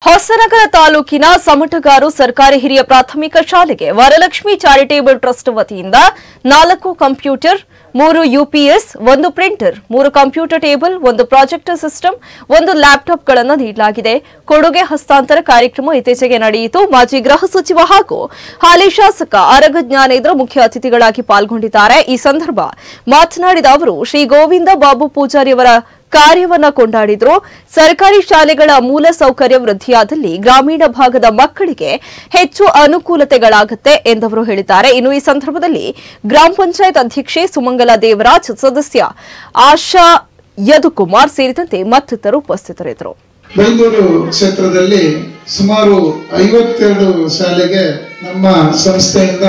ಹೊಸನಗರ ತಾಲೂಕಿನ ಸಮಟಗಾರು ಸರ್ಕಾರಿ ಹಿರಿಯ ಪ್ರಾಥಮಿಕ ಶಾಲೆಗೆ ವರಲಕ್ಷ್ಮಿ ಚಾರಿಟೇಬಲ್ ಟ್ರಸ್ಟ್ ವತಿಯಿಂದ 4 computer, 3 UPS, 1 printer, 3 computer table, 1 projector system, 1 ಲ್ಯಾಪ್ಟಾಪ್ಗಳನ್ನು ನೀಡಲಾಗಿದೆ. ಕೊಡುಗೆ ಹಸ್ತಾಂತರ ಕಾರ್ಯಕ್ರಮ ಇತ್ತೀಚೆಗೆ ನಡೆಯಿತು. ಮಾಜಿ ಗೃಹ ಸಚಿವ ಹಾಗೂ ಹಾಲಿ ಶಾಸಕ ಆರಗ ಜ್ಞಾನೇಂದ್ರ ಮುಖ್ಯ ಅತಿಥಿಗಳಾಗಿ ಪಾಲ್ಗೊಂಡಿದ್ದಾರೆ. ಈ ಸಂದರ್ಭ ಮಾತನಾಡಿದ ಅವರು ಶ್ರೀ ಗೋವಿಂದ ಬಾಬು ಪೂಜಾರಿ ಅವರ ಕಾರ್ಯವನ್ನ ಕೊಂಡಾಡಿದ್ರು. ಸರ್ಕಾರಿ ಶಾಲೆಗಳ ಮೂಲ ಸೌಕರ್ಯ ವೃದ್ಧಿಯಾದಲ್ಲಿ ಗ್ರಾಮೀಣ ಭಾಗದ ಮಕ್ಕಳಿಗೆ ಹೆಚ್ಚು ಅನುಕೂಲತೆಗಳಾಗುತ್ತೆ ಎಂದವರು ಹೇಳಿದ್ದಾರೆ. ಇನ್ನು ಈ ಸಂದರ್ಭದಲ್ಲಿ ಗ್ರಾಮ ಪಂಚಾಯತ್ ಅಧ್ಯಕ್ಷೆ ಸುಮಂಗಲ ದೇವರಾಜ್, ಸದಸ್ಯ ಆಶಾ ಯದುಕುಮಾರ್ ಸೇರಿದಂತೆ ಮತ್ತಿತರರು ಉಪಸ್ಥಿತರಿದ್ದರು. ಬೆಂಗಳೂರು ಕ್ಷೇತ್ರದಲ್ಲಿ ಸುಮಾರು 52 ಶಾಲೆಗೆ ನಮ್ಮ ಸಂಸ್ಥೆಯಿಂದ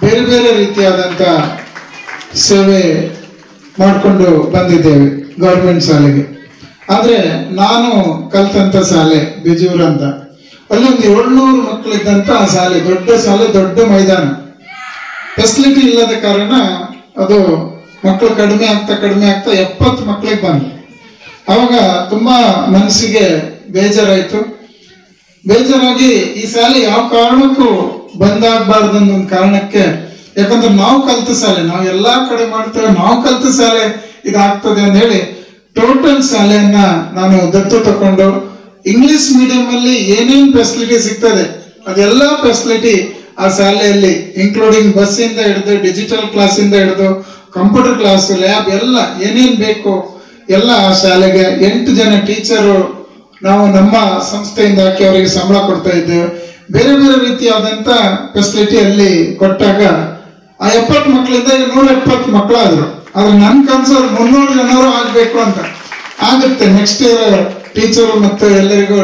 ಬೇರೆ ಬೇರೆ ರೀತಿಯಾದಂತ ಸೇವೆ ಮಾಡಿಕೊಂಡು ಬಂದಿದ್ದೇವೆ ಗವರ್ಮೆಂಟ್ ಶಾಲೆಗೆ. ಆದ್ರೆ ನಾನು ಕಲ್ತಂತ ಶಾಲೆ ಬಿಜೂರು ಅಂತ, ಅಲ್ಲಿ ಒಂದು 700 ಮಕ್ಕಳಿದ್ದಂತ ಶಾಲೆ, ದೊಡ್ಡ ಮೈದಾನ. ಫೆಸಿಲಿಟಿ ಇಲ್ಲದ ಕಾರಣ ಅದು ಮಕ್ಕಳು ಕಡಿಮೆ ಆಗ್ತಾ 70 ಮಕ್ಕಳಿಗೆ ಬಂದು ಅವಾಗ ತುಂಬಾ ಮನಸ್ಸಿಗೆ ಬೇಜಾರಾಗಿ ಈ ಶಾಲೆ ಯಾವ ಕಾರಣಕ್ಕೂ ಬಂದಾಗಬಾರ್ದು ಅನ್ನೋ ಒಂದು ಕಾರಣಕ್ಕೆ, ಯಾಕಂದ್ರೆ ನಾವು ಕಲ್ತ ಶಾಲೆ, ನಾವು ಎಲ್ಲಾ ಕಡೆ ಮಾಡ್ತೇವೆ, ನಾವು ಕಲ್ತ ಶಾಲೆ ಇದಾಗ್ತದೆ ಅಂತ ಹೇಳಿ ಟೋಟಲ್ ಶಾಲೆಯನ್ನ ನಾನು ದತ್ತು ತಕೊಂಡು ಇಂಗ್ಲಿಷ್ ಮೀಡಿಯಂ ಅಲ್ಲಿ ಏನೇನ್ ಫೆಸಿಲಿಟಿ ಸಿಗ್ತದೆ ಅದೆಲ್ಲ ಫೆಸಿಲಿಟಿ ಆ ಶಾಲೆಯಲ್ಲಿ, ಇನ್ಕ್ಲೂಡಿಂಗ್ ಬಸ್ ಇಂದ ಹಿಡಿದು ಡಿಜಿಟಲ್ ಕ್ಲಾಸ್ ಇಂದ ಹಿಡಿದು ಕಂಪ್ಯೂಟರ್ ಕ್ಲಾಸ್, ಲ್ಯಾಬ್ ಎಲ್ಲ ಏನೇನ್ ಬೇಕು ಎಲ್ಲ ಆ ಶಾಲೆಗೆ 8 ಜನ ಟೀಚರು ನಾವು ನಮ್ಮ ಸಂಸ್ಥೆಯಿಂದ ಹಾಕಿ ಅವರಿಗೆ ಸಂಬಳ ಕೊಡ್ತಾ ಇದ್ದೇವೆ. ಬೇರೆ ಬೇರೆ ರೀತಿಯಾದಂತ ಫೆಸಿಲಿಟಿ ಅಲ್ಲಿ ಕೊಟ್ಟಾಗ ಆ 70 ಮಕ್ಕಳಿಂದ 170 ಮಕ್ಕಳಾದ್ರು. ಆದ್ರೆ ನನ್ ಕನ್ಸು 300 ಜನರು ಆಗ್ಬೇಕು ಅಂತ ಆಗುತ್ತೆ. ನೆಕ್ಸ್ಟ್ ಇಯರ್ ಟೀಚರು ಮತ್ತು ಎಲ್ಲರಿಗೂ